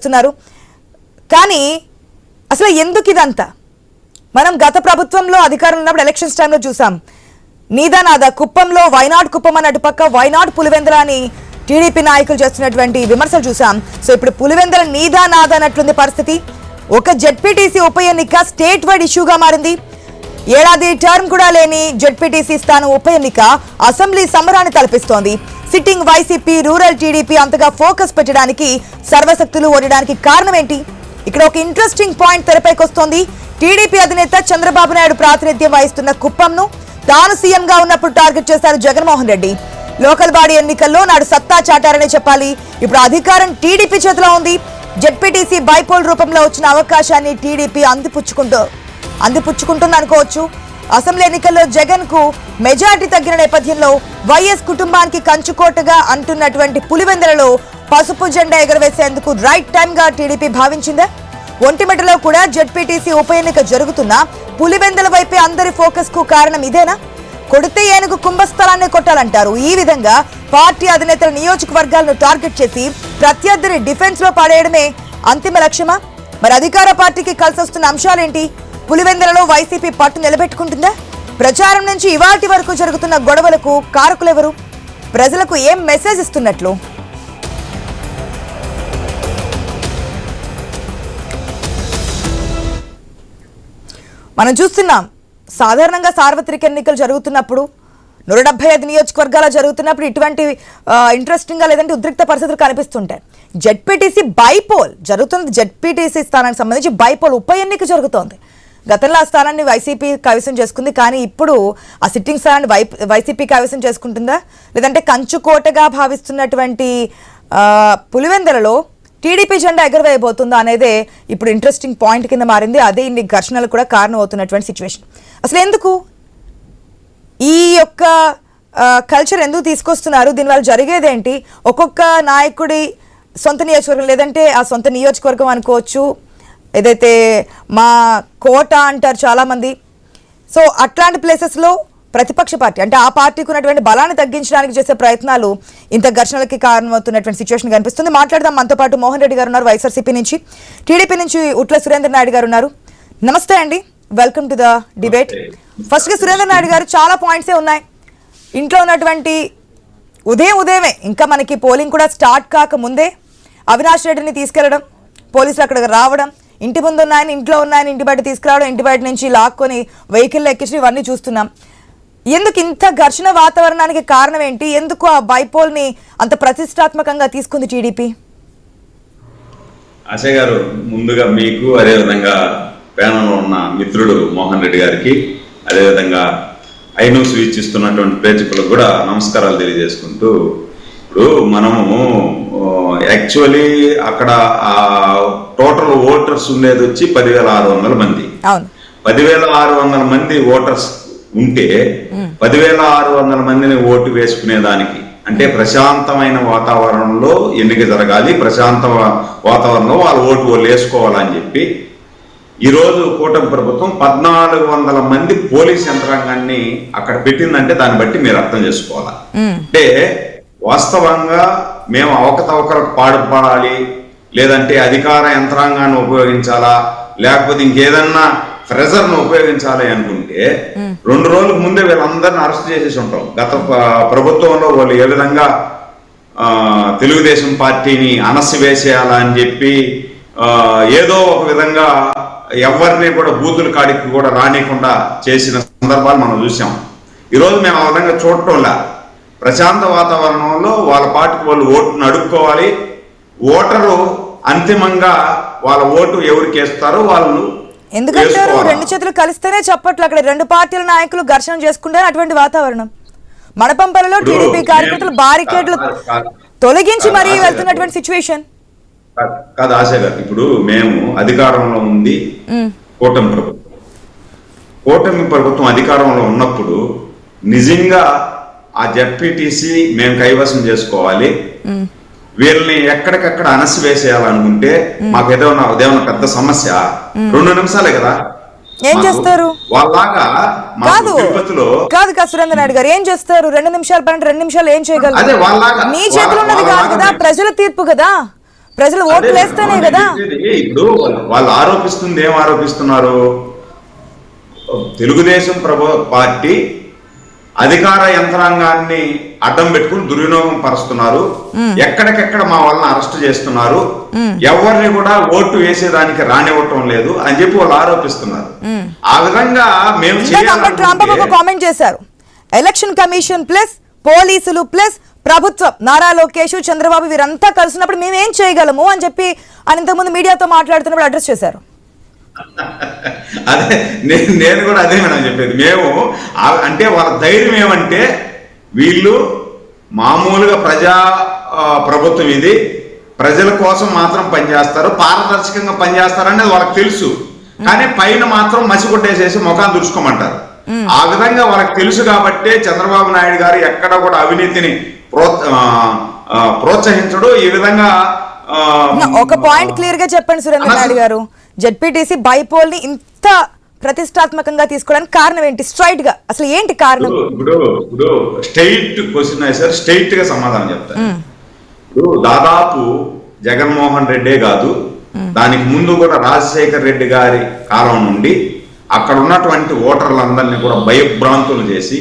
చేస్తున్నారు. కానీ అసలు ఎందుకు ఇదంతా? మనం గత ప్రభుత్వంలో అధికారంలో ఉన్నప్పుడు ఎలక్షన్స్ టైంలో చూసాం. నీదానాద కుప్పంలో వైనాడ్ కుప్పం అని అటుపక్క వైనాడ్ పులివెందుల అని టీడీపీ నాయకులు చేస్తున్నటువంటి విమర్శలు చూసాం. సో ఇప్పుడు పులివెందుల నీదానాద అన్నట్లుంది పరిస్థితి. ఒక జెడ్పీటీసీ ఉప ఎన్నిక స్టేట్ వైడ్ ఇష్యూగా మారింది. ఏడాది టర్మ్ కూడా లేని జెడ్పీటీసీ స్థానం ఉప ఎన్నిక అసెంబ్లీ సమరాన్ని తలపిస్తోంది. సిట్టింగ్ వైసీపీ రూరల్ టీడీపీ అంతగా ఫోకస్ పెట్టడానికి సర్వశక్తులు ఓడడానికి కారణం ఏంటి? ఇక్కడ ఒక ఇంట్రెస్టింగ్ పాయింట్ తెరపైకి వస్తోంది. టీడీపీ అధినేత చంద్రబాబు నాయుడు ప్రాతినిధ్యం వహిస్తున్న కుప్పంను తాను సీఎంగా ఉన్నప్పుడు టార్గెట్ చేశారు జగన్మోహన్ రెడ్డి. లోకల్ బాడీ ఎన్నికల్లో నాడు సత్తా చాటారనే చెప్పాలి. ఇప్పుడు అధికారం టీడీపీ చేతిలో ఉంది. జెడ్పీటీసీ బైపోల్ రూపంలో వచ్చిన అవకాశాన్ని టీడీపీ అందిపుచ్చుకుంటుంది అనుకోవచ్చు. అసెంబ్లీ ఎన్నికల్లో జగన్ కు మెజార్టీ తగ్గిన నేపథ్యంలో వైఎస్ కుటుంబానికి కంచుకోటగా అంటున్నటువంటి పులివెందులలో పసుపు జెండా ఎగరవేసేందుకు రైట్ టైం గా టీడీపీ భావించిందా? ఒంటిమిట్టలో కూడా జెడ్పీటీసీ ఉప ఎన్నిక జరుగుతున్నా పులివెందుల వైపే అందరి ఫోకస్ కు కారణం ఇదేనా? కొడితే ఏనుగు కుంభస్థలాన్ని కొట్టాలంటారు. ఈ విధంగా పార్టీ అధినేతల నియోజకవర్గాలను టార్గెట్ చేసి ప్రత్యర్థిని డిఫెన్స్ లో పడేయడమే అంతిమ లక్ష్యమా? మరి అధికార పార్టీకి కలిసి వస్తున్న అంశాలేంటి? పులివెందులలో వైసీపీ పట్టు నిలబెట్టుకుంటుందా? ప్రచారం నుంచి ఇవాటి వరకు జరుగుతున్న గొడవలకు కారకులెవరు? ప్రజలకు ఏం మెసేజ్ ఇస్తున్నట్లు? మనం చూస్తున్నాం. సాధారణంగా సార్వత్రిక ఎన్నికలు జరుగుతున్నప్పుడు 175 నియోజకవర్గాల జరుగుతున్నప్పుడు ఇటువంటి ఇంట్రెస్టింగ్ గా లేదంటే ఉద్రిక్త పరిస్థితులు కనిపిస్తుంటాయి. జెడ్పీటీసీ బైపోల్ జరుగుతుంది. జెడ్పీటీసీ స్థానానికి సంబంధించి బైపోల్ ఉప ఎన్నిక జరుగుతోంది. గతంలో ఆ స్థానాన్ని వైసీపీ కైవసం చేసుకుంది. కానీ ఇప్పుడు ఆ సిట్టింగ్ స్థానాన్ని వైసీపీ కైవసం చేసుకుంటుందా, లేదంటే కంచుకోటగా భావిస్తున్నటువంటి పులివెందులలో టీడీపీ జెండా ఎగరవేయబోతుందా అనేదే ఇప్పుడు ఇంట్రెస్టింగ్ పాయింట్ కింద మారింది. అదే ఇన్ని ఘర్షణలకు కూడా కారణం అవుతున్నటువంటి సిచ్యువేషన్. అసలు ఎందుకు ఈ యొక్క కల్చర్ ఎందుకు తీసుకొస్తున్నారు? దీనివల్ల జరిగేదేంటి? ఒక్కొక్క నాయకుడి సొంత నియోజకవర్గం లేదంటే ఆ సొంత నియోజకవర్గం అనుకోవచ్చు, ఏదైతే మా కోట అంటారు చాలామంది. సో అట్లాంటి ప్లేసెస్లో ప్రతిపక్ష పార్టీ అంటే ఆ పార్టీకి ఉన్నటువంటి బలాన్ని తగ్గించడానికి చేసే ప్రయత్నాలు ఇంత ఘర్షణలకి కారణమవుతున్నటువంటి సిచ్యువేషన్ కనిపిస్తుంది. మాట్లాడదాం. మనతో పాటు మోహన్ రెడ్డి గారు ఉన్నారు, వైఎస్ఆర్సీపీ నుంచి. టీడీపీ నుంచి ఉట్ల సురేంద్ర నాయుడు గారు ఉన్నారు. నమస్తే అండి, వెల్కమ్ టు ద డిబేట్. ఫస్ట్గా సురేంద్ర నాయుడు గారు, చాలా పాయింట్సే ఉన్నాయి. ఇంట్లో ఉన్నటువంటి ఉదయమే ఇంకా మనకి పోలింగ్ కూడా స్టార్ట్ కాకముందే అవినాష్ రెడ్డిని తీసుకెళ్లడం, పోలీసులు అక్కడికి రావడం, ఇంటి ముందు ఉన్నాయని ఇంట్లో ఉన్నాయని ఇంటి బయట తీసుకురావడం, ఇంటి బయట నుంచి లాక్కొని వెహికల్లో ఎక్కించి ఇవన్నీ చూస్తున్నాం. ఎందుకు ఇంత ఘర్షణ వాతావరణానికి కారణం ఏంటి? ఎందుకు ఆ బైపోల్ ని అంత ప్రతిష్టాత్మకంగా తీసుకుంది టీడీపీ? ఆశయ్ గారు, ముందుగా మీకు అదేవిధంగా ప్యానల్లో ఉన్న మిత్రుడు మోహన్ రెడ్డి గారికి అదేవిధంగా ఐన్యూస్ వీక్షిస్తున్నటువంటి ప్రేక్షకులకు కూడా నమస్కారాలు తెలియజేసుకుంటూ, ఇప్పుడు మనము యాక్చువల్లీ అక్కడ టోటల్ ఓటర్స్ ఉండేది వచ్చి 10,600 మంది. 10,600 మంది ఓటర్స్ ఉంటే 10,600 మందిని ఓటు వేసుకునేదానికి అంటే ప్రశాంతమైన వాతావరణంలో ఎన్నిక జరగాలి, ప్రశాంత వాతావరణంలో వాళ్ళు ఓటు వేసుకోవాలని చెప్పి ఈరోజు కూటమి ప్రభుత్వం 1,400 మంది పోలీస్ యంత్రాంగాన్ని అక్కడ పెట్టిందంటే దాన్ని బట్టి మీరు అర్థం చేసుకోవాలి. అంటే వాస్తవంగా మేము అవకతవకలకు పాడుపడాలి, లేదంటే అధికార యంత్రాంగాన్ని ఉపయోగించాలా, లేకపోతే ఇంకేదన్నా ప్రెజర్ను ఉపయోగించాలి అనుకుంటే 2 రోజులకు ముందే వీళ్ళందరినీ అరెస్ట్ చేసేసి ఉంటాం. గత ప్రభుత్వంలో వాళ్ళు ఏ విధంగా తెలుగుదేశం పార్టీని అణసివేసేయాలని చెప్పి ఏదో ఒక విధంగా ఎవరిని కూడా బూతుల కాడికి కూడా రానికుండా చేసిన సందర్భాలు మనం చూసాం. ఈరోజు మేము ఆ విధంగా చూడటంలా ప్రశాంత వాతావరణంలో వాళ్ళ పార్టీకి వాళ్ళు ఓటును అడుక్కోవాలి. ఓటరు అంతిమంగా వాళ్ళ ఓటు ఎవరికి వేస్తారో వాళ్ళు ఎందుకంటే 2 చేతులు కలిస్తేనే చెప్పట్లు. అక్కడ 2 పార్టీల నాయకులు ఘర్షణ చేసుకుంటారు. అటువంటి వాతావరణం మడపంపల్లిలో టీడీపీ కార్యకర్తలు బారికేడ్లు తొలగించి మరీ వెళ్తున్నటువంటి సిచ్యువేషన్ కాదు ఆశయ్ గారు. ఇప్పుడు మేము అధికారంలో ఉంది కూటమి ప్రభుత్వం. కూటమి ప్రభుత్వం అధికారంలో ఉన్నప్పుడు నిజంగా ఆ జెడ్పీటీసీ మేము కైవసం చేసుకోవాలి, వీళ్ళని ఎక్కడికక్కడ అణసివేసేయాలనుకుంటే మాకు ఏదైనా పెద్ద సమస్య 2 నిమిషాలే కదా. ఏం చేస్తారు వాళ్ళలాగా కాదు సురేంద్ర నాయుడు గారు, ఏం చేస్తారు? 2 నిమిషాలు 2 నిమిషాలు ఏం చేయగలరు? మీ చేతిలో ఉన్నది కాదు కదా, ప్రజల తీర్పు కదా. ప్రజలు ఓట్లు వేస్తేనే కదా. ఇప్పుడు వాళ్ళు ఆరోపిస్తుంది ఏం ఆరోపిస్తున్నారు? తెలుగుదేశం పార్టీ అధికార యంత్రాంగాన్ని అడ్డం పెట్టుకుని దుర్వినియోగం పరుస్తున్నారు, ఎక్కడికెక్కడ మా వాళ్ళని అరెస్ట్ చేస్తున్నారు, ఎవరిని కూడా ఓటు వేసేదానికి రానివ్వటం లేదు అని చెప్పి వాళ్ళు ఆరోపిస్తున్నారు. ఆ విధంగా మేము కామెంట్ చేశారు, ఎలక్షన్ కమిషన్ ప్లస్ పోలీసులు ప్లస్ ప్రభుత్వం, నారా లోకేష్, చంద్రబాబు వీరంతా కలిసినప్పుడు మేము ఏం చేయగలము అని చెప్పి ఆయన ఇంతకుముందు మీడియాతో మాట్లాడుతున్నప్పుడు అడ్రస్ చేశారు. అదే నేను కూడా అదే మనం చెప్పేది. మేము అంటే వాళ్ళ ధైర్యం ఏమంటే వీళ్ళు మామూలుగా ప్రభుత్వం ఇది, ప్రజల కోసం మాత్రం పనిచేస్తారు, పారదర్శకంగా పనిచేస్తారు అనేది వాళ్ళకి తెలుసు. కానీ పైన మాత్రం మసిగొట్టేసేసి ముఖాన్ని దురుచుకోమంటారు. ఆ విధంగా వాళ్ళకి తెలుసు కాబట్టి చంద్రబాబు నాయుడు గారు ఎక్కడ కూడా అవినీతిని ప్రోత్సహించడు. ఈ విధంగా ఒక పాయింట్ క్లియర్ గా చెప్పండి సురేంద్ర నాయుడు గారు, జెడ్పీటీసీ బైపోల్ ని ఇంత ప్రతిష్టాత్మకంగా తీసుకోవడానికి కారణం ఏంటి? స్ట్రైట్ గా అసలు ఏంటి కారణం? ఇప్పుడు స్ట్రైట్ క్వశ్చన్ సార్, స్ట్రైట్ గా సమాధానం చెప్తాను. ఇప్పుడు దాదాపు జగన్మోహన్ రెడ్డే కాదు, దానికి ముందు కూడా రాజశేఖర్ రెడ్డి గారి కాలం నుండి అక్కడ ఉన్నటువంటి ఓటర్లందరినీ కూడా భయభ్రాంతులు చేసి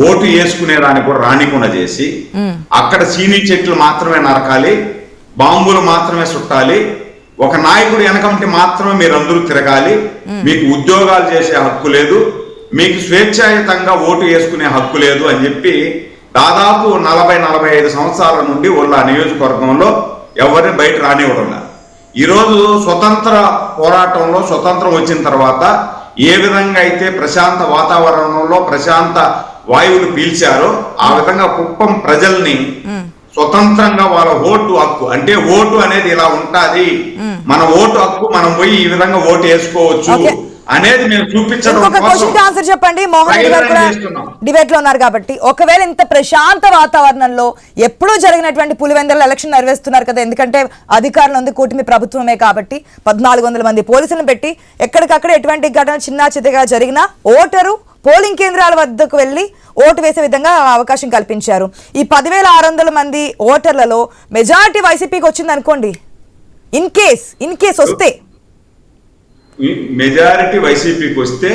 ఓటు వేసుకునేదాన్ని కూడా రానికుండా చేసి అక్కడ సీనీ చెట్లు మాత్రమే నరకాలి, బాంబులు మాత్రమే చుట్టాలి, ఒక నాయకుడు వెనకంటే మాత్రమే మీరందరూ తిరగాలి, మీకు ఉద్యోగాలు చేసే హక్కు లేదు, మీకు స్వేచ్ఛాయుతంగా ఓటు వేసుకునే హక్కు లేదు అని చెప్పి దాదాపు 40-45 సంవత్సరాల నుండి వాళ్ళ నియోజకవర్గంలో ఎవరిని బయట రానివ్వడం. ఈరోజు స్వతంత్ర పోరాటంలో స్వతంత్రం వచ్చిన తర్వాత ఏ విధంగా అయితే ప్రశాంత వాతావరణంలో ప్రశాంత వాయువులు పీల్చారో ఆ విధంగా కుప్పం ప్రజల్ని స్వతంత్రంగా వాళ్ళ ఓటు హక్కు, అంటే ఓటు అనేది ఇలా ఉంటది, మన ఓటు హక్కు, మనం పోయి ఈ విధంగా ఓటు వేసుకోవచ్చు అనేది మేము చూపించడం. ఆన్సర్ చెప్పండి. మోహన్ రెడ్డి గారు కూడా డిబేట్ లో ఉన్నారు కాబట్టి, ఒకవేళ ఇంత ప్రశాంత వాతావరణంలో ఎప్పుడూ జరిగినటువంటి పులివెందుల ఎలక్షన్ నిర్వహిస్తున్నారు కదా, ఎందుకంటే అధికారంలో ఉంది కూటమి ప్రభుత్వమే కాబట్టి 1400 మంది పోలీసులను పెట్టి ఎక్కడికక్కడ ఎటువంటి ఘటన చిన్నా చితగా జరిగినా ఓటరు పోలింగ్ కేంద్రాల వద్దకు వెళ్లి ఓటు వేసే విధంగా అవకాశం కల్పించారు. ఈ 10,600 మంది ఓటర్లలో మెజారిటీ వైసీపీకి వచ్చింది అనుకోండి, ఇన్ కేస్ వస్తే మెజారిటీ వైసీపీకి వస్తే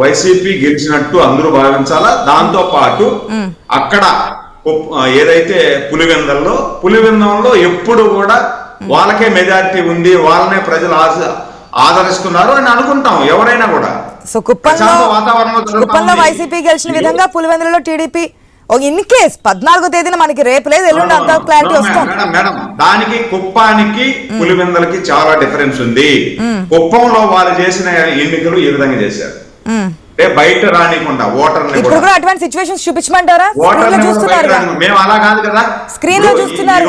వైసీపీ గెలిచినట్టు అందరూ భావించాలా. దాంతో పాటు అక్కడ ఏదైతే పులివెందులలో ఎప్పుడు కూడా వాళ్ళకే మెజారిటీ ఉంది, వాళ్ళనే ప్రజలు ఆదరిస్తున్నారు అని అనుకుంటాం ఎవరైనా కూడా. సో కుప్పంలో వైసీపీ గెలిచిన విధంగా పులివెందులలో టీడీపీ ఇన్ కేస్ 14వ తేదీన మనకి రేపు లేదు ఎల్లుండి అంత క్లారిటీ వస్తుంది. మేడం దానికి కుప్పానికి పులివెందులకి చాలా డిఫరెన్స్ ఉంది. కుప్పంలో వాళ్ళు చేసిన ఎన్నికలు ఈ విధంగా చేశారు, అంటే బయట రానికుండా ఓటర్ ఇప్పుడు కూడా అటువంటి సిచ్యువేషన్స్ చూపించమంటారా? మేము అలా కాదు కదా, స్క్రీన్ లో చూస్తున్నారు.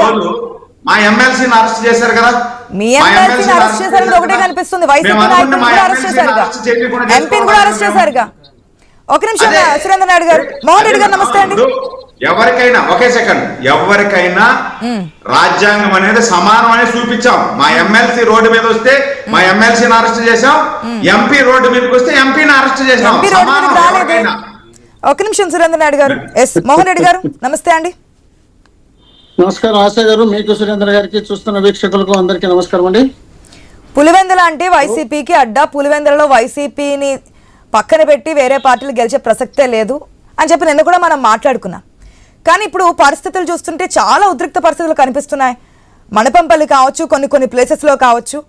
మా ఎమ్మెల్సీని అరెస్ట్ చేశారు కదా, మీ ఎమ్మెల్సీని అరెస్ట్ చేశారని ఒకటే కనిపిస్తుంది, వైసీపీ నాయకులను కూడా అరెస్ట్ చేశారుగా, ఎంపీని కూడా అరెస్ట్ చేశారుగా. ఒక నిమిషం సురేంద్ర నాయుడు గారు. మోహన్ రెడ్డి గారు నమస్తే అండి. ఎవరికైనా ఒకే సెకండ్, ఎవరికైనా రాజ్యాంగం అనేది సమానం అనేది చూపించాం. మా ఎమ్మెల్సీ రోడ్డు మీద వస్తే మా ఎమ్మెల్సీని అరెస్ట్ చేశాం, ఎంపీ రోడ్డు మీదకి వస్తే ఎంపీని అరెస్ట్ చేశాం. ఒక నిమిషం సురేంద్ర నాయుడు గారు. ఎస్ మోహన్ రెడ్డి గారు నమస్తే అండి. నమస్కారం ఆశా గారు, మీకు సురేంద్ర గారికి చూస్తున్న వీక్షకులకు అందరికీ నమస్కారం అండి. పులివెందుల అంటే వైసీపీకి అడ్డా, పులివెందులలో వైసీపీని పక్కన పెట్టి వేరే పార్టీలు గెలిచే ప్రసక్తే లేదు అని చెప్పి నిన్న కూడా మనం మాట్లాడుకున్నాం. కానీ ఇప్పుడు పరిస్థితులు చూస్తుంటే చాలా ఉద్రిక్త పరిస్థితులు కనిపిస్తున్నాయి. మణపంపల్లి కావచ్చు, కొన్ని ప్లేసెస్లో కావచ్చు.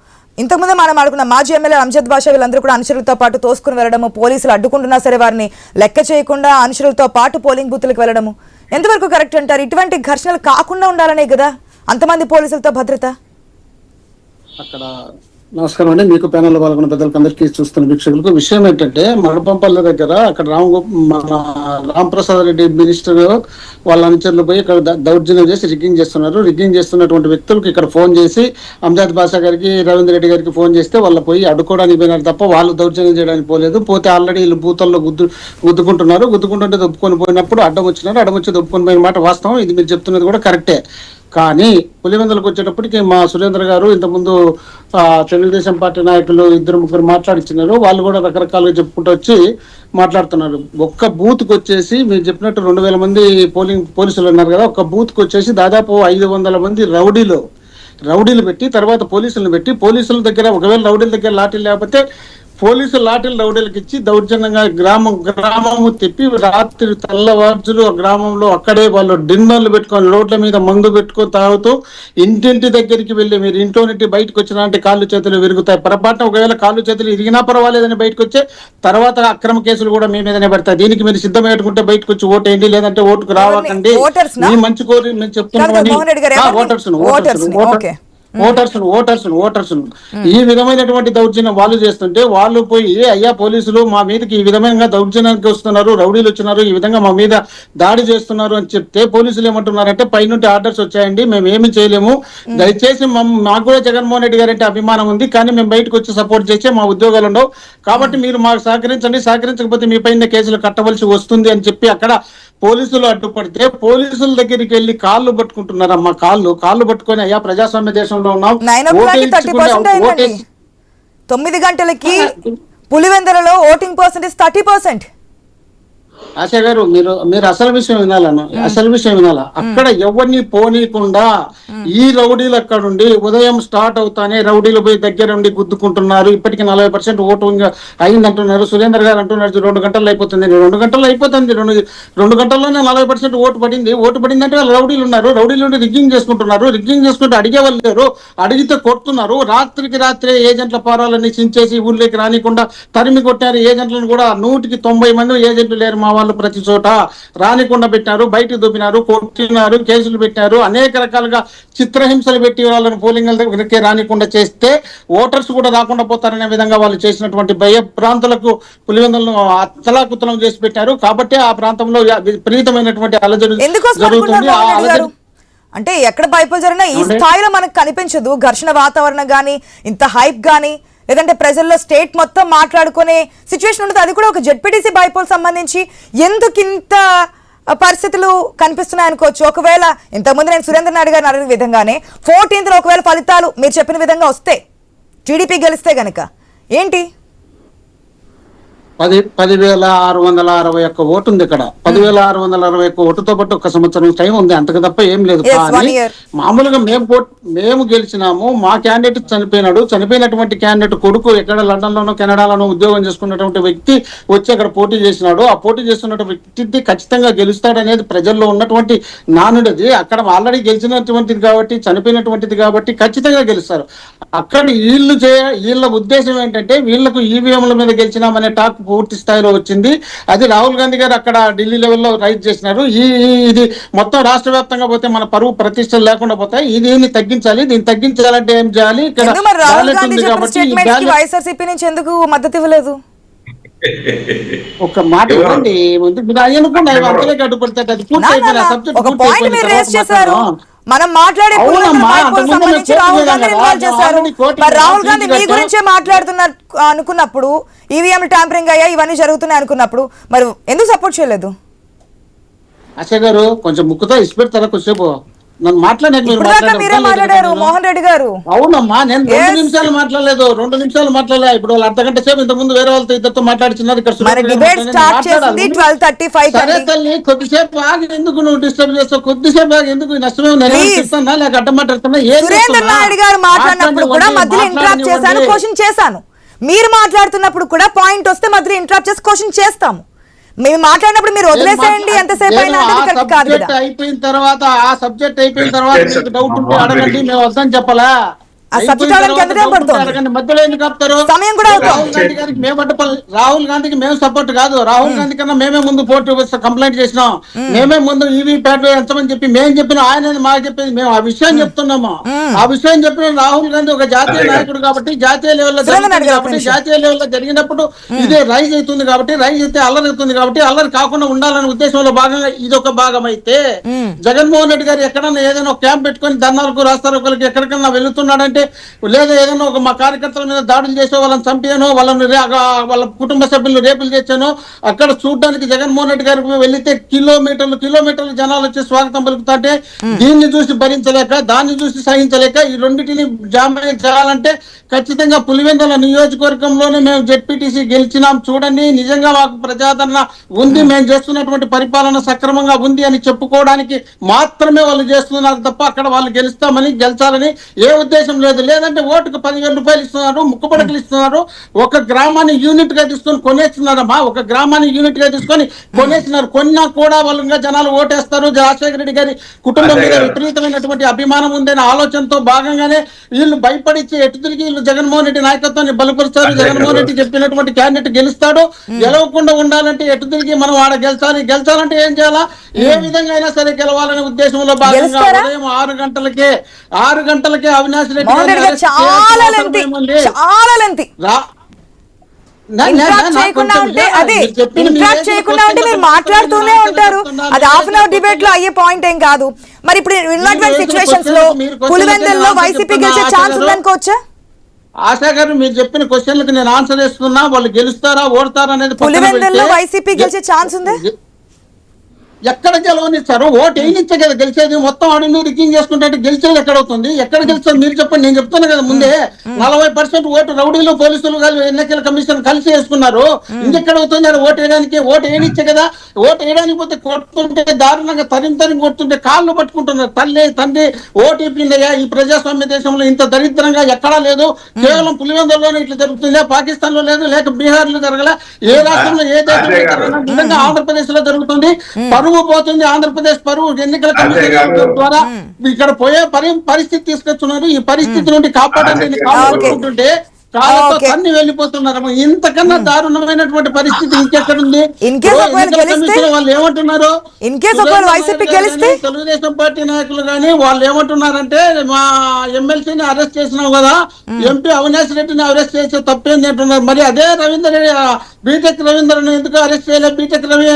ఇంతకుముందే మనం ఆడుకున్న మాజీ ఎమ్మెల్యే అంజద్ బాషా వీళ్ళందరూ కూడా అనుచరులతో పాటు తోసుకుని వెళ్ళడము, పోలీసులు అడ్డుకుంటున్నా సరే వారిని లెక్క చేయకుండా అనుచరులతో పాటు పోలింగ్ బూత్లకు వెళ్ళడము ఎంతవరకు కరెక్ట్ అంటారు? ఇటువంటి ఘర్షణలు కాకుండా ఉండాలనే కదా అంతమంది పోలీసులతో భద్రత. అక్కడ నమస్కారం అండి, మీకు ప్యానెల్లో పాల్గొన్న పెద్దలకు అందరికీ చూస్తున్న వీక్షకులకు. విషయం ఏంటంటే మడపంపల్లి దగ్గర అక్కడ మన రాంప్రసాద్ రెడ్డి మినిస్టర్ వాళ్ళ అనుచరులు పోయి ఇక్కడ దౌర్జన్యం చేసి రిగ్గింగ్ చేస్తున్నారు. రిగ్గింగ్ చేస్తున్నటువంటి వ్యక్తులకు ఇక్కడ ఫోన్ చేసి అంజద్ బాషా గారికి, రవీంద్ర రెడ్డి గారికి ఫోన్ చేస్తే వాళ్ళు పోయి అడ్డుకోవడానికి పోయినారు తప్ప వాళ్ళు దౌర్జన్యం చేయడానికి పోలేదు. పోతే ఆల్రెడీ వీళ్ళు బూతల్లో గుద్దుకుంటున్నారు. గుద్దుకుంటుంటే దొప్పుకొని పోయినప్పుడు అడ్డం వచ్చి దొప్పుకొని పోయిన మాట వాస్తవం. ఇది మీరు చెప్తున్నది కూడా కరెక్టే. కానీ పులివెందులకు వచ్చేటప్పటికి మా సురేంద్ర గారు ఇంతకుముందు తెలుగుదేశం పార్టీ నాయకులు 2-3 మాట్లాడిచ్చినారు. వాళ్ళు కూడా రకరకాలుగా చెప్పుకుంటూ వచ్చి మాట్లాడుతున్నారు. ఒక్క బూత్కి వచ్చేసి మీరు చెప్పినట్టు 2000 మంది పోలీసులు ఉన్నారు కదా, ఒక్క బూత్కి వచ్చేసి దాదాపు 500 మంది రౌడీలు రౌడీలు పెట్టి తర్వాత పోలీసులను పెట్టి పోలీసుల దగ్గర ఒకవేళ రౌడీల దగ్గర లాఠీలు లేకపోతే పోలీసులు లాఠీలు రౌడీలకు ఇచ్చి దౌర్జన్యంగా గ్రామము తిప్పి రాత్రి తెల్లవార్జులు ఆ గ్రామంలో అక్కడే వాళ్ళు డిన్నర్లు పెట్టుకొని రోడ్ల మీద మందు పెట్టుకొని తాగుతూ ఇంటింటి దగ్గరికి వెళ్ళి మీరు ఇంట్లో నుండి బయటకు వచ్చినారంటే కాళ్ళు చేతులు విరుగుతాయి. పొరపాటున ఒకవేళ కాళ్ళు చేతులు ఇరిగినా పర్వాలేదని బయటకు వచ్చే తర్వాత అక్రమ కేసులు కూడా మీ మీదనే పడతాయి. దీనికి మీరు సిద్ధం పెట్టుకుంటే బయటకు వచ్చి ఓటు వేయండి, లేదంటే ఓటుకు రావకండి. మీ మంచి కోరి మేము చెప్తున్నామని ఓటర్స్ ఈ విధమైనటువంటి దౌర్జన్యం వాళ్ళు చేస్తుంటే వాళ్ళు పోయి అయ్యా పోలీసులు మా మీదకి ఈ విధమైన దౌర్జన్యానికి వస్తున్నారు, రౌడీలు వచ్చినారు, ఈ విధంగా మా మీద దాడి చేస్తున్నారు అని చెప్తే పోలీసులు ఏమంటున్నారంటే పైనుండి ఆర్డర్స్ వచ్చాయండి, మేము ఏమి చేయలేము, దయచేసి మాకు కూడా జగన్మోహన్ రెడ్డి గారు అంటే అభిమానం ఉంది, కానీ మేము బయటకు వచ్చి సపోర్ట్ చేసే మా ఉద్యోగాలు ఉండవు, కాబట్టి మీరు మాకు సహకరించండి, సహకరించకపోతే మీ పైన కేసులు కట్టవలసి వస్తుంది అని చెప్పి అక్కడ పోలీసులు అడ్డుపడితే పోలీసుల దగ్గరికి వెళ్ళి కాళ్ళు పట్టుకుంటున్నారమ్మా. కాళ్ళు పట్టుకొని అయ్యా ప్రజాస్వామ్య దేశంలో ఉన్నాం, 9 గంటలకి పులివెందులలో ఓటింగ్ పర్సెంటేజ్ 30%. ఆశా గారు మీరు అసలు విషయం వినాలా. అక్కడ ఎవరిని పోనీకుండా ఈ రౌడీలు అక్కడ ఉండి ఉదయం స్టార్ట్ అవుతానే రౌడీలు పోయి దగ్గర ఉండి గుద్దుకుంటున్నారు. ఇప్పటికి 40% ఓటింగ్ అయిందంటున్నారు. సురేందర్ గారు అంటున్నారు 2 గంటల్లో అయిపోతుంది. 2 గంటల్లో అయిపోతుంది. 2 గంటల్లోనే 40% ఓటు పడిందంటే వాళ్ళు రౌడీలు ఉన్నారు. రౌడీలు ఉండి రిగ్గింగ్ చేసుకుంటూ అడిగే వాళ్ళు లేరు, అడిగితే కొడుతున్నారు. రాత్రికి రాత్రే ఏజెంట్ల పారాలన్నీ చించేసి ఊళ్ళోకి రానికుండా తరిమి కొట్టారు. ఏజెంట్లను కూడా 100కి 90 మంది ఏజెంట్లు లేరు మా వాళ్ళు, ప్రతి చోట రానికుండా పెట్టారు, బయటకు దూపినారు, కొట్టినారు, కేసులు పెట్టారు, అనేక రకాలుగా చిత్రహింసలు పెట్టి వాళ్ళని పోలింగ్ దగ్గరికి రానికుండా చేస్తే ఓటర్స్ కూడా రాకుండా పోతారనే విధంగా వాళ్ళు చేసినటువంటి భయ ప్రాంతాలకు పులివెందులను అత్తలాకుతలం చేసి పెట్టారు. కాబట్టి ఆ ప్రాంతంలో విపరీతమైనటువంటి అలజడి జరుగుతుంది. అంటే ఎక్కడ బైపోల్ జరిగినా ఈ స్థాయిలో మనకు కనిపించదు. ఘర్షణ వాతావరణం గానీ, ఇంత హైప్ గానీ, లేదంటే ప్రజల్లో స్టేట్ మొత్తం మాట్లాడుకునే సిచ్యువేషన్ ఉంటుంది. అది కూడా ఒక జెడ్పీటీసీ బైపోల్ సంబంధించి ఎందుకు ఇంత పరిస్థితులు కనిపిస్తున్నాయి అనుకోవచ్చు. ఒకవేళ ఇంతకుముందు నేను సురేంద్ర నాయుడు గారిని అడిగిన విధంగానే 14th ఒకవేళ ఫలితాలు మీరు చెప్పిన విధంగా వస్తే, టీడీపీ గెలిస్తే గనక ఏంటి? 10,661 ఓటు ఉంది ఇక్కడ. 10,661 ఓటుతో పాటు 1 సంవత్సరం టైం ఉంది, అంతకు తప్ప ఏం లేదు. కానీ మామూలుగా మేము గెలిచినాము, మా క్యాండిడేట్ చనిపోయినటువంటి క్యాండిడేట్ కొడుకు ఎక్కడ లండన్ లోనో కెనడాలోనో ఉద్యోగం చేసుకున్నటువంటి వ్యక్తి వచ్చి అక్కడ పోటీ చేసినాడు. ఆ పోటీ చేస్తున్నటువంటి వ్యక్తి ఖచ్చితంగా గెలుస్తాడనేది ప్రజల్లో ఉన్నటువంటి నానుడిది. అక్కడ ఆల్రెడీ గెలిచినటువంటిది కాబట్టి, చనిపోయినటువంటిది కాబట్టి ఖచ్చితంగా గెలుస్తారు. అక్కడ వీళ్ళ ఉద్దేశం ఏంటంటే వీళ్లకు ఈవీఎంల మీద గెలిచినామనే టాక్ పూర్తి స్థాయిలో వచ్చింది. అది రాహుల్ గాంధీ గారు అక్కడ ఢిల్లీ లెవెల్లో రైజ్ చేసినారు. ఇది మొత్తం రాష్ట్ర వ్యాప్తంగా పోతే మన పరువు ప్రతిష్టలు లేకుండా పోతాయి. దీన్ని తగ్గించాలి. దీన్ని తగ్గించాలంటే ఏం చేయాలి? ఇక్కడ వైఎస్ఆర్సీపీ నుంచి ఎందుకు మద్దతు ఇవ్వలేదు? ఒక మాట ఇవ్వండి. మనం మాట్లాడే రాహుల్ గాంధీ మీ గురించే మాట్లాడుతున్నారు అనుకున్నప్పుడు, ఈవీఎం ట్యాంపరింగ్ అయ్యా ఇవన్నీ జరుగుతున్నాయి అనుకున్నప్పుడు మరి ఎందుకు సపోర్ట్ చేయలేదు? అశయ్ గారు కొంచెం ముక్కుతో ఇచ్చిపెడతారా కొద్దిసేపు? నన్ను మాట్లాడారు మోహన్ రెడ్డి గారు. అవునమ్మా, నేను 2 నిమిషాలు మాట్లాడలేదు. ఇప్పుడు వాళ్ళు అర్ధగంట సేపు ఇంతకుముందు వేరే వాళ్ళతో ఇద్దరితో మాట్లాడుతున్నారు. ఇక్కడ కొద్దిసేపు ఆగి ఎందుకు నువ్వు డిస్టర్బ్ చేస్తావు? కొద్దిసేపు ఆగి ఎందుకు నష్టమే చెప్తున్నా లేక అడ్డం మాట్లాడుతున్నా? సురేందర్ నాయుడు గారు మాట్లాడినప్పుడు కూడా మధ్యలో ఇంటరాప్ట్ చేశాను, క్వశ్చన్ చేశాను. మీరు మాట్లాడుతున్నప్పుడు కూడా పాయింట్ వస్తే మధ్యలో ఇంటరాప్ట్ చేసి క్వశ్చన్ చేస్తాము. మేము మాట్లాడినప్పుడు మీరు వదిలేసేయండి ఎంతసేపు అయినా. అయిపోయిన తర్వాత ఆ సబ్జెక్ట్ అయిపోయిన తర్వాత మీకు డౌట్ ఉంటే అడగండి, మేము వద్దని చెప్పాలా? మధ్యలో ఎందుకు ఆపుతారు? రాహుల్ గాంధీకి మేము సపోర్ట్ కాదు. రాహుల్ గాంధీ కన్నా మేమే ముందు కంప్లైంట్ చేసినాం. మేమే ముందు ఈవీ ప్యాట్ ఎంచమని చెప్పి మేము చెప్పిన ఆయన మాకు చెప్పేది. మేము ఆ విషయం చెప్తున్నాము. ఆ విషయం చెప్పిన రాహుల్ గాంధీ ఒక జాతీయ నాయకుడు కాబట్టి, జాతీయ లెవెల్లో జాతీయ లెవెల్లో జరిగినప్పుడు ఇదే రైజ్ అవుతుంది కాబట్టి, రైజ్ అయితే అల్లరి అవుతుంది కాబట్టి, అల్లరి కాకుండా ఉండాలనే ఉద్దేశంలో భాగంగా ఇది ఒక భాగం అయితే, జగన్మోహన్ రెడ్డి గారు ఎక్కడన్నా ఏదైనా క్యాంప్ పెట్టుకుని ధర్నాలకు రాస్తారోకలకి ఎక్కడికన్నా వెళ్తున్నాడంటే లేదా ఏదైనా ఒక మా కార్యకర్తల మీద దాడులు చేసో వాళ్ళని చంపానో వాళ్ళ కుటుంబ సభ్యులను రేపులు చేశానో అక్కడ చూడడానికి జగన్మోహన్ రెడ్డి గారికి వెళ్తే కిలోమీటర్లు జనాలు వచ్చి స్వాగతం పలుకుతుంటే దీన్ని చూసి భరించలేక దాన్ని చూసి సహించలేక ఈ రెండింటిని జామీన్ చేయాలంటే ఖచ్చితంగా పులివెందుల నియోజకవర్గంలోనే మేము జెడ్పీటీసీ గెలిచినాం చూడండి, నిజంగా మాకు ప్రజాదరణ ఉంది, మేము చేస్తున్నటువంటి పరిపాలన సక్రమంగా ఉంది అని చెప్పుకోవడానికి మాత్రమే వాళ్ళు చేస్తున్నారు తప్ప అక్కడ వాళ్ళు గెలిచాలని ఏ ఉద్దేశం లేదు. లేదంటే ఓటుకు 10,000 రూపాయలు ఇస్తున్నారు, ముక్కుపడకలు ఇస్తున్నారు, ఒక గ్రామాన్ని యూనిట్ గా తీసుకొని కొనేస్తున్నారమ్మా, ఒక గ్రామాన్ని యూనిట్ గా తీసుకొని కొనేస్తున్నారు. కొన్నా కూడా వాళ్ళు జనాలు ఓటేస్తారు. రాజశేఖర రెడ్డి గారి కుటుంబం మీద విపరీతమైనటువంటి అభిమానం ఉందనే ఆలోచనతో భాగంగానే వీళ్ళు భయపడిచ్చి ఎటు తిరిగి వీళ్ళు జగన్మోహన్ రెడ్డి నాయకత్వాన్ని బలపరుస్తారు. జగన్మోహన్ రెడ్డి చెప్పినటువంటి క్యాండిడేట్ గెలుస్తాడు, గెలవకుండా ఉండాలంటే ఎటు తిరిగి మనం ఆడ గెలిచాలంటే ఏం చేయాలా, ఏ విధంగా అయినా సరే గెలవాలనే ఉద్దేశంలో భాగంగా ఉదయం 6 గంటలకే అవినాష్ రెడ్డి మాట్లాడుతూనే ఉంటారు. అది హాఫ్ అన్ అవర్ డిబేట్ లో అయ్యే పాయింట్ ఏం కాదు. మరి ఇప్పుడు ఉన్నటువంటి సిచ్యువేషన్స్ లో పులివెందుల్లో వైసీపీ గెలిచే ఛాన్స్ ఉందనుకోవచ్చా? ఆశా గారు మీరు చెప్పిన క్వశ్చన్లకు నేను ఆన్సర్ ఇస్తున్నా. వాళ్ళు గెలుస్తారా ఓడతారా అనేది పులివెందుల్లో వైసీపీ గెలిచే ఛాన్స్ ఉంది. ఎక్కడ గెలవనిస్తారు? ఓటు వేయనిచ్చే కదా గెలిచేది. మొత్తం ఆడిని రికింగ్ చేసుకుంటే గెలిచేది ఎక్కడ అవుతుంది? ఎక్కడ గెలుస్తారు మీరు చెప్పండి. నేను చెప్తాను కదా ముందే 40% ఓటు రౌడీలు పోలీసులు ఎన్నికల కమిషన్ కలిసి వేసుకున్నారు. ఇంకెక్కడ అవుతుంది? ఓటు వేయడానికి ఓటు వేయనిచ్చే కదా. ఓటు వేయడానికి పోతే కొడుతుంటే దారుణంగా తరిమి కొడుతుంటే కాళ్ళు పట్టుకుంటున్నారు. తల్లి తండ్రి ఓటీపీందయ్యా. ఈ ప్రజాస్వామ్య దేశంలో ఇంత దరిద్రంగా ఎక్కడా లేదు. కేవలం పులివెందుల్లోనే ఇట్లా జరుగుతుంది. పాకిస్తాన్ లో లేదు, లేక బీహార్ లో జరగల, ఏ రాష్ట్రంలో ఏ దేశంలో జరగల విధంగా ఆంధ్రప్రదేశ్ లో జరుగుతుంది. పరువు పోతుంది. ఆంధ్రప్రదేశ్ పరువు ఎన్నికల కమిషన్ ద్వారా ఇక్కడ పోయే పరిస్థితి తీసుకొస్తున్నారు. ఈ పరిస్థితి నుండి కాపాడాలని కాపాడుకుంటుంటే కాళ్ళతో తన్ని వెళ్ళిపోతున్నారు. ఇంతకన్నా దారుణమైనటువంటి పరిస్థితి ఇంకెక్కడుంది? వాళ్ళు ఏమంటున్నారు? తెలుగుదేశం పార్టీ నాయకులు గాని వాళ్ళు ఏమంటున్నారంటే మా ఎమ్మెల్సీని అరెస్ట్ చేసినాం కదా, ఎంపీ అవినాష్ రెడ్డిని అరెస్ట్ చేసే తప్పేంది అంటున్నారు. మరి అదే రవీందర్ బీటెక్ రవీందర్ ఎందుకు అరెస్ట్ చేయలేదు? బీటెక్ రవి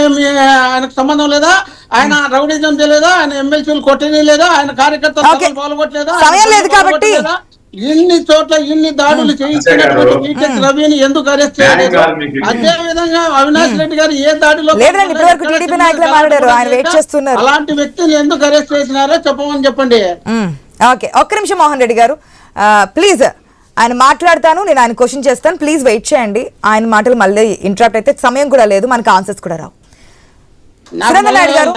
ఆయనకు సంబంధం లేదా? ఆయన రౌడీజం చేయలేదా? ఆయన ఎమ్మెల్సీలు కొట్టని లేదా? ఆయన కార్యకర్తలు పాల్గొట్టలేదా? ఇన్ని చోట్ల ఇన్ని దాడులు చేయించినటువంటి బీటెక్ రవిని ఎందుకు అరెస్ట్ చేయలేదు? అదే విధంగా అవినాష్ రెడ్డి గారు ఏ దాడిలో అలాంటి వ్యక్తిని ఎందుకు అరెస్ట్ చేసినారో చెప్పండి. ఓకే, ఒక్క నిమిషం మోహన్ రెడ్డి గారు ప్లీజ్. ఆయన మాట్లాడతాను, నేను ఆయన క్వశ్చన్ చేస్తాను, ప్లీజ్ వెయిట్ చేయండి. ఆయన మాటలు మళ్ళీ ఇంటరప్ట్ అయితే సమయం కూడా లేదు, మనకు ఆన్సర్స్ కూడా రావు. సురేంద్రనాయుడు గారు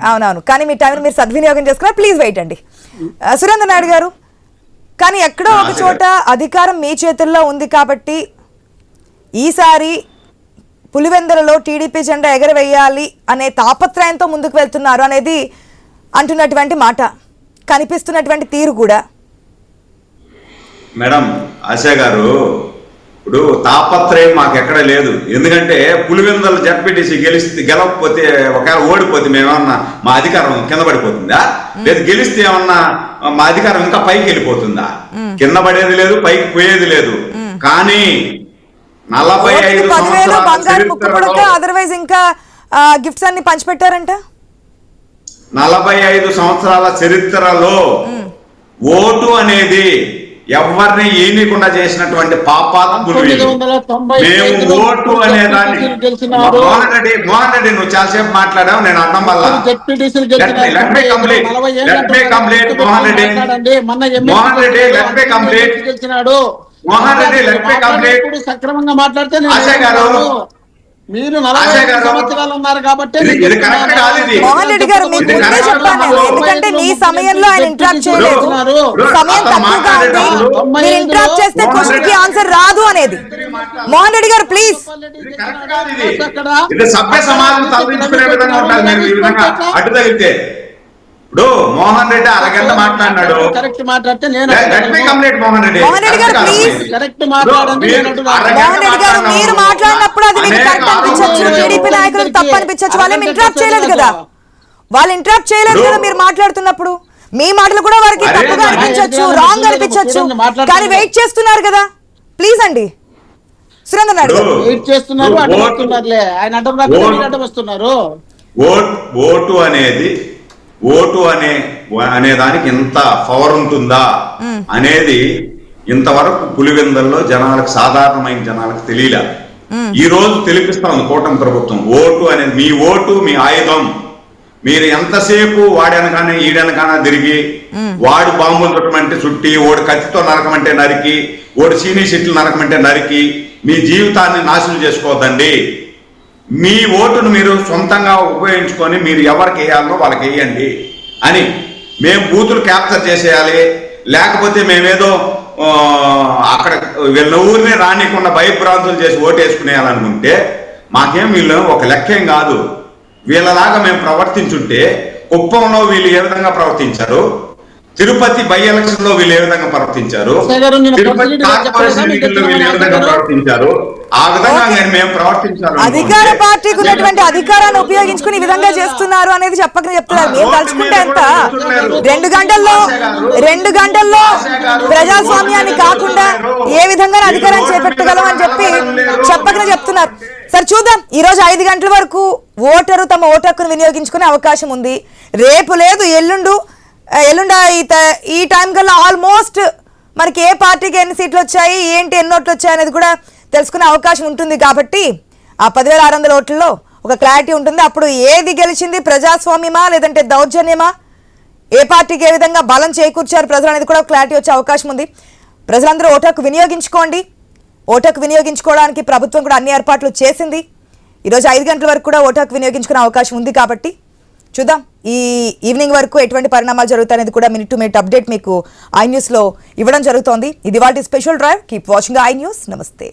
అవునవును, కానీ మీ టైం మీరు సద్వినియోగం చేసుకున్నారు. ప్లీజ్ వెయిట్ అండి. సురేంద్రనాయుడు గారు, కానీ ఎక్కడో ఒక చోట అధికారం మీ చేతుల్లో ఉంది కాబట్టి ఈసారి పులివెందులలో టీడీపీ జెండా ఎగరవేయాలి అనే తాపత్రయంతో ముందుకు వెళ్తున్నారు అనేది అంటున్నటువంటి మాట, కనిపిస్తున్నటువంటి తీరు కూడా. మేడం ఆశా గారు, ఇప్పుడు తాపత్రయం మాకు ఎక్కడ లేదు. ఎందుకంటే పులివెందుల జడ్పీటీసీ గెలవకపోతే ఒకవేళ ఓడిపోతే మేమన్నా మా అధికారం కింద పడిపోతుందా? లేదు గెలిస్తే ఏమన్నా మా అధికారం ఇంకా పైకి వెళ్ళిపోతుందా? కింద పడేది లేదు, పైకి పోయేది లేదు. కానీ 45 సంవత్సరాల చరిత్రలో ఓటు అనేది ఎవరిని ఏమీకుండా చేసినటువంటి పాపాత్ములు. మేము ఓటు అనే దాన్ని మోహన్ రెడ్డి నువ్వు చాలాసేపు మాట్లాడావు, నేను అర్థం వల్ల సక్రమంగా మాట్లాడితే మీరు 40 సంవత్సరాలు ఉన్నారు కాబట్టి మోహన్ రెడ్డి గారు మీకు ముందే చెప్పాను, ఎందుకంటే మీ సమయంలో ఆయన ఇంటరాక్ట్ చేయలేదు, సమయం తక్కువగా ఉంది, మీరు ఇంటరాక్ట్ చేస్తే క్వశ్చన్ కి ఆన్సర్ రాదు అనేది. మోహన్ రెడ్డి గారు ప్లీజ్. సభ్య సమాజం తలదించుకునే విధంగా ఉండాలి. మీరు ఈ విధంగా అడ్డు తగిలితే ఇప్పుడు మోహన్ రెడ్డి అరగంట మాట్లాడినాడు. కరెక్ట్ మాట్లాడితే నేను మోహన్ రెడ్డి గారు ప్లీజ్. కరెక్ట్ మాట్లాడండి. మోహన్ రెడ్డి గారు మీరు మాట్లాడినప్పుడు అది మీకు కరెక్ట్ అనిపించచ్చు, టీడీపీ నాయకులకు తప్పు అనిపించచ్చు, వాళ్ళు ఇంటరాక్ట్ చేయలేదు కదా, వాళ్ళు ఇంటరాక్ట్ చేయలేదు కదా మీరు మాట్లాడుతున్నప్పుడు. మీ మాటలు కూడా వారికి తప్పుగా అనిపించచ్చు, రాంగ్ అనిపించచ్చు, కానీ వెయిట్ చేస్తున్నారు కదా. ప్లీజ్ అండి సురేంద్రనాయుడు గారు. వెయిట్ చేస్తున్నారు, అడ్డం వస్తున్నారులే, ఆయన అడ్డం రాకుండా వస్తున్నారు. ఓటు అనేది ఓటు అనే దానికి ఇంత పవర్ ఉంటుందా అనేది ఇంతవరకు పులివెందల్లో జనాలకు, సాధారణమైన జనాలకు తెలియలే. ఈ రోజు తెలిపిస్తా ఉంది కూటమి ప్రభుత్వం. ఓటు అనేది మీ ఓటు, మీ ఆయుధం. మీరు ఎంతసేపు వాడనగానే ఈడనగానే తిరిగి, వాడు బాంబులు చుట్టమంటే చుట్టి, ఓడి కత్తితో నరకమంటే నరికి, ఓడి సీనీ సిట్లు నరకమంటే నరికి మీ జీవితాన్ని నాశనం చేసుకోవద్దండి. మీ ఓటును మీరు సొంతంగా ఉపయోగించుకొని మీరు ఎవరికి వేయాలో వాళ్ళకి వేయండి అని. మేము బూతులు క్యాప్చర్ చేసేయాలి, లేకపోతే మేమేదో అక్కడ వీళ్ళ ఊరిని రానికుండా భయభ్రాంతులు చేసి ఓటేసుకునేయాలనుకుంటే మాకేం వీళ్ళు ఒక లెక్కేం కాదు. వీళ్ళలాగా మేము ప్రవర్తించుంటే కుప్పంలో వీళ్ళు ఏ విధంగా ప్రవర్తించారు, తిరుపతి బై ఎలక్షన్ లో వీళ్ళు ఏ విధంగా ప్రవర్తించారు, తిరుపతి కార్పొరేషన్ ఎన్నికల్లో వీళ్ళు ఏ విధంగా ప్రవర్తించారు, ఆ విధంగా మేము ప్రవర్తించారు. అధికార పార్టీకి ఉన్నటువంటి అధికారాన్ని ఉపయోగించుకుని ఈ విధంగా చేస్తున్నారు అనేది చెప్పకనే చెప్తున్నారు. మీరు తలుచుకుంటే ఎంత 2 గంటల్లో ప్రజాస్వామ్యాన్ని కాకుండా ఏ విధంగా అధికారాన్ని చేపట్టగలం అని చెప్పి చెప్పకనే చెప్తున్నారు. సరే చూద్దాం. ఈ రోజు 5 గంటల వరకు ఓటరు తమ ఓటు హక్కును వినియోగించుకునే అవకాశం ఉంది. రేపు లేదు, ఎల్లుండ ఈ టైం కల్లా ఆల్మోస్ట్ మనకి ఏ పార్టీకి ఎన్ని సీట్లు వచ్చాయి, ఏంటి, ఎన్ని ఓట్లు వచ్చాయి అనేది కూడా తెలుసుకునే అవకాశం ఉంటుంది. కాబట్టి ఆ 10,600 ఓట్లలో ఒక క్లారిటీ ఉంటుంది. అప్పుడు ఏది గెలిచింది, ప్రజాస్వామ్యమా లేదంటే దౌర్జన్యమా, ఏ పార్టీకి ఏ విధంగా బలం చేకూర్చారు ప్రజలు అనేది కూడా క్లారిటీ వచ్చే అవకాశం ఉంది. ప్రజలందరూ ఓటు హక్కు వినియోగించుకోండి. ఓటు హక్కు వినియోగించుకోవడానికి ప్రభుత్వం కూడా అన్ని ఏర్పాట్లు చేసింది. ఈరోజు 5 గంటల వరకు కూడా ఓటు హక్కు వినియోగించుకునే అవకాశం ఉంది. కాబట్టి చూద్దాం ఈ ఈవినింగ్ వరకు ఎటువంటి పరిణామాలు జరుగుతాయనేది కూడా మినిట్ టు మినిట్ అప్డేట్ మీకు ఐ న్యూస్లో ఇవ్వడం జరుగుతోంది. ఇది వాటి special drive. Keep watching I news. నమస్తే.